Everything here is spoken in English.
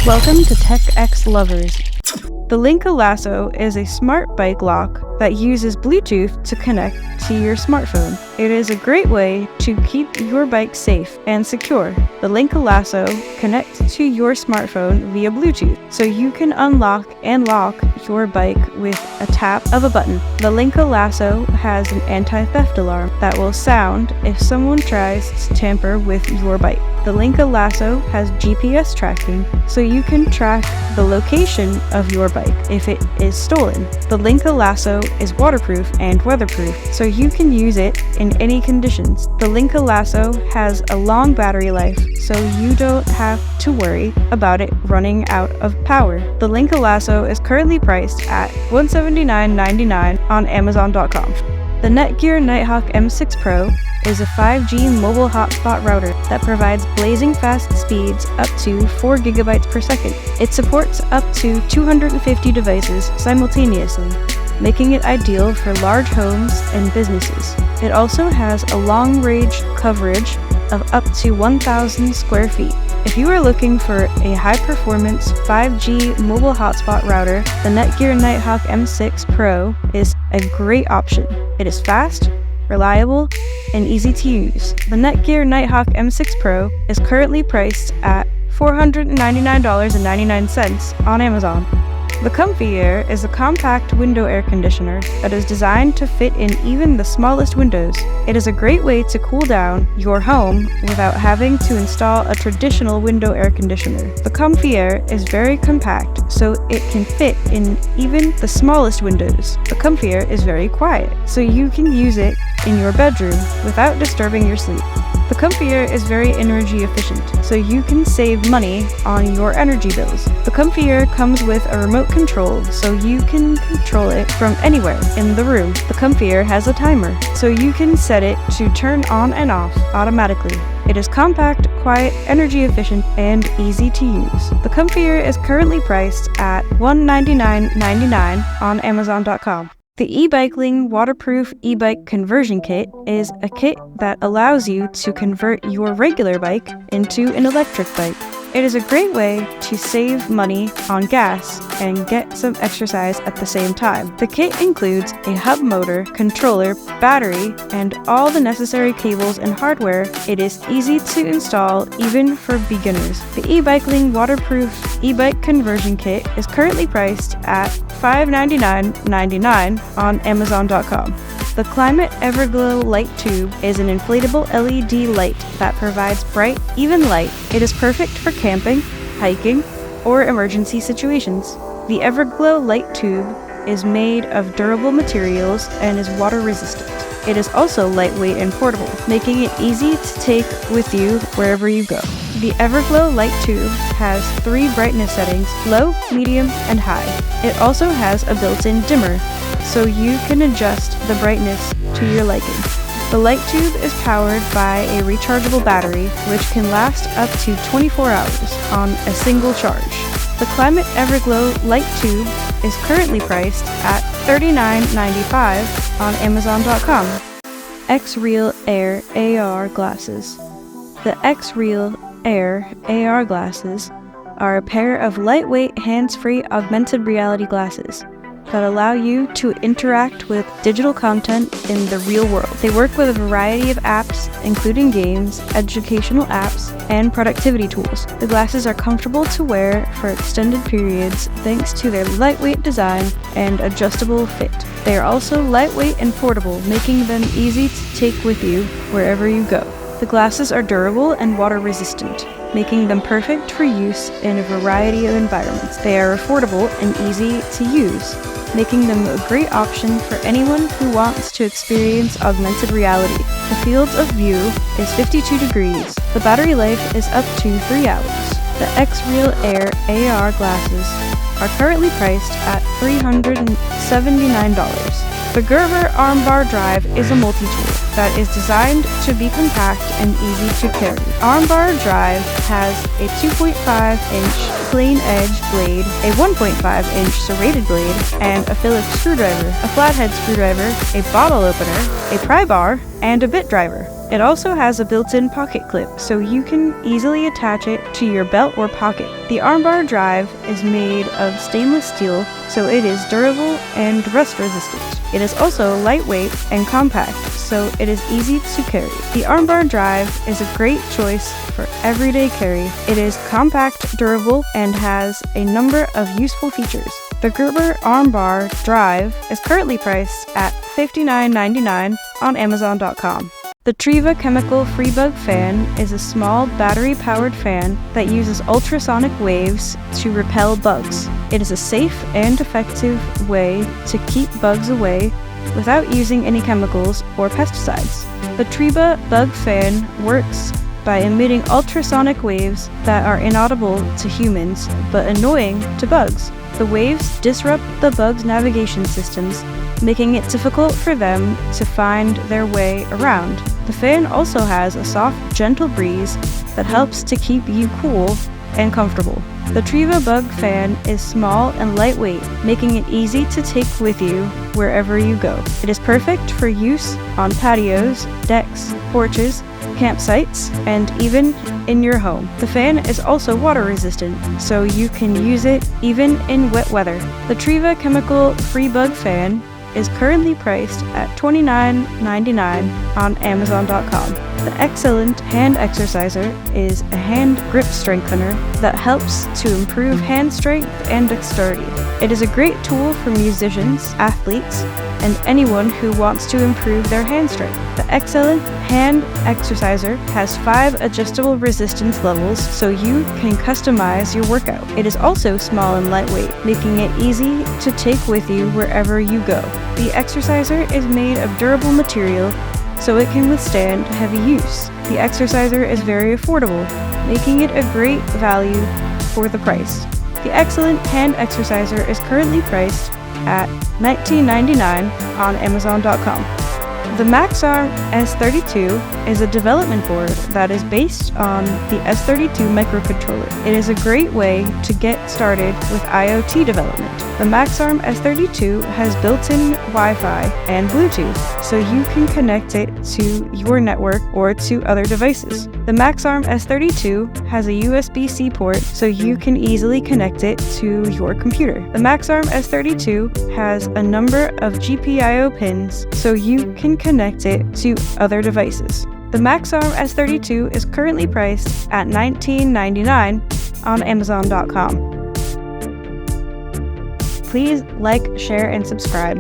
Welcome to TechX lovers. The LINKA LASSO is a smart bike lock that uses Bluetooth to connect to your smartphone. It is a great way to keep your bike safe and secure. The LINKA LASSO connects to your smartphone via Bluetooth, so you can unlock and lock your bike with a tap of a button. The LINKA LASSO has an anti-theft alarm that will sound if someone tries to tamper with your bike. The LINKA LASSO has GPS tracking, so you can track the location of your bike if it is stolen. The LINKA LASSO is waterproof and weatherproof, so you can use it in any conditions. The LINKA LASSO has a long battery life, so you don't have to worry about it running out of power. The LINKA LASSO is currently priced at $179.99 on Amazon.com. The NETGEAR Nighthawk M6 Pro is a 5G mobile hotspot router that provides blazing fast speeds up to 4 GB per second. It supports up to 250 devices simultaneously, making it ideal for large homes and businesses. It also has a long-range coverage of up to 1,000 square feet. If you are looking for a high-performance 5G mobile hotspot router, the NETGEAR Nighthawk M6 Pro is a great option. It is fast, reliable, and easy to use. The NETGEAR Nighthawk M6 Pro is currently priced at $499.99 on Amazon. The ComfyAir is a compact window air conditioner that is designed to fit in even the smallest windows. It is a great way to cool down your home without having to install a traditional window air conditioner. The ComfyAir is very compact, so it can fit in even the smallest windows. The ComfyAir is very quiet, so you can use it in your bedroom without disturbing your sleep. The ComfyAir is very energy efficient, so you can save money on your energy bills. The ComfyAir comes with a remote control, so you can control it from anywhere in the room. The ComfyAir has a timer, so you can set it to turn on and off automatically. It is compact, quiet, energy efficient, and easy to use. The ComfyAir is currently priced at $199.99 on Amazon.com. The EBIKELING Waterproof e-bike conversion kit is a kit that allows you to convert your regular bike into an electric bike. It is a great way to save money on gas and get some exercise at the same time. The kit includes a hub motor, controller, battery, and all the necessary cables and hardware. It is easy to install even for beginners. The EBIKELING Waterproof e-bike conversion kit is currently priced at $599.99 on Amazon.com. The KLYMIT Everglow light tube is an inflatable LED light that provides bright, even light. It is perfect for camping, hiking, or emergency situations. The Everglow light tube is made of durable materials and is water resistant. It is also lightweight and portable, making it easy to take with you wherever you go. The Everglow light tube has 3 brightness settings: low, medium, and high. It also has a built-in dimmer, so you can adjust the brightness to your liking. The light tube is powered by a rechargeable battery, which can last up to 24 hours on a single charge. The KLYMIT Everglow light tube is currently priced at $39.95 on Amazon.com. XREAL Air AR Glasses. The XREAL Air AR Glasses are a pair of lightweight, hands-free augmented reality glasses that allow you to interact with digital content in the real world. They work with a variety of apps, including games, educational apps, and productivity tools. The glasses are comfortable to wear for extended periods thanks to their lightweight design and adjustable fit. They are also lightweight and portable, making them easy to take with you wherever you go. The glasses are durable and water resistant, making them perfect for use in a variety of environments. They are affordable and easy to use, making them a great option for anyone who wants to experience augmented reality. The field of view is 52 degrees. The battery life is up to 3 hours. The XREAL Air AR glasses are currently priced at $379. The Gerber Armbar drive is a multi-tool that is designed to be compact and easy to carry. Armbar drive has a 2.5-inch plain edge blade, a 1.5-inch serrated blade, and a Phillips screwdriver, a flathead screwdriver, a bottle opener, a pry bar, and a bit driver. It also has a built-in pocket clip, so you can easily attach it to your belt or pocket. The Armbar drive is made of stainless steel, so it is durable and rust resistant. It is also lightweight and compact, so it is easy to carry. The Armbar drive is a great choice for everyday carry. It is compact, durable, and has a number of useful features. The Gerber Armbar drive is currently priced at $59.99 on Amazon.com. The Treva Chemical Freebug Fan is a small battery-powered fan that uses ultrasonic waves to repel bugs. It is a safe and effective way to keep bugs away without using any chemicals or pesticides. The Treva Bug Fan works by emitting ultrasonic waves that are inaudible to humans but annoying to bugs. The waves disrupt the bugs' navigation systems, making it difficult for them to find their way around. The fan also has a soft, gentle breeze that helps to keep you cool and comfortable. The Treva Bug Fan is small and lightweight, making it easy to take with you wherever you go. It is perfect for use on patios, decks, porches, campsites, and even in your home. The fan is also water resistant, so you can use it even in wet weather. The Treva Chemical Freebug Fan is currently priced at $29.99 on Amazon.com. The Xcellent Hand Exerciser is a hand grip strengthener that helps to improve hand strength and dexterity. It is a great tool for musicians, athletes, and anyone who wants to improve their hand strength. The Xcellent Hand Exerciser has 5 adjustable resistance levels so you can customize your workout. It is also small and lightweight, making it easy to take with you wherever you go. The Exerciser is made of durable material so it can withstand heavy use. The Exerciser is very affordable, making it a great value for the price. The Xcellent Hand Exerciser is currently priced at $19.99 on Amazon.com. The MaxArm ESP32 is a development board that is based on the S32 microcontroller. It is a great way to get started with IoT development. The MaxArm ESP32 has built-in Wi-Fi and Bluetooth, so you can connect it to your network or to other devices. The MaxArm ESP32 has a USB-C port, so you can easily connect it to your computer. The MaxArm ESP32 has a number of GPIO pins, so you can connect it to other devices. The MaxArm ESP32 is currently priced at $19.99 on Amazon.com. Please like, share, and subscribe.